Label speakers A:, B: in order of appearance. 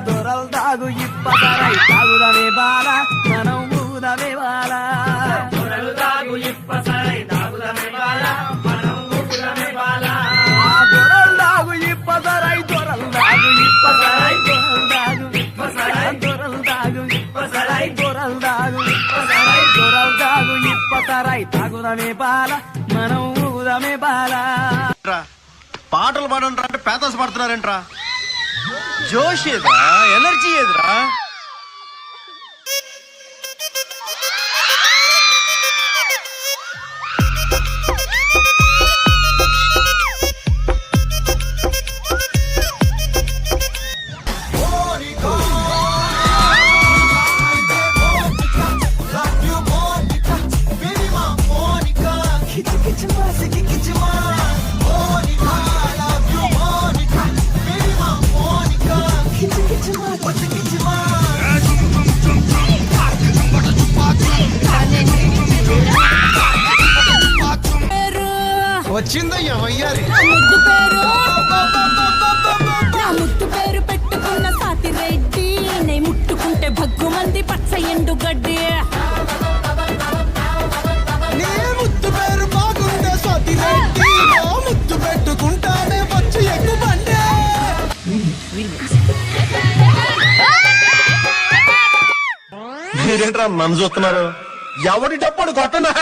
A: దొరలు తాగు ఇప్పసరై తాగుదమే బాల మనం ఊదమే బాల దొరలు తాగు ఇప్పసరై తాగుదమే బాల మనం ఊదమే బాల దొరలు తాగు ఇప్పసరై దొరలు తాగు ఇప్పసరై దొరలు తాగు ఇప్పసరై దొరలు తాగు ఇప్పసరై దొరలు తాగు ఇప్పసరై దొరలు తాగు ఇప్పసరై తాగుదమే బాల మనం ఊదమే బాల.
B: పాటలు పాడండి అంటే పేతాస్ పడుతున్నారేంట్రా? జోష్ ఏదిరా, ఎనర్జీ ఏదిరా? వచ్చిందయ్యా వయ్యారి.
C: ముద్దు పేరు పెట్టుకున్న సాతి రెడ్డి నే ముట్టుకుంటే భగ్గు మంది పచ్చ ఎండు గడ్డి.
D: నీ ముద్దు పేరు బాగుండే సాతి రెడ్డి ముద్దు పెట్టుకుంటానే పచ్చి ఎగ్గు బండి.
B: మీరేంట్రా నన్ను చూస్తున్నారు? ఎవరి డప్పుడు కొట్టనా?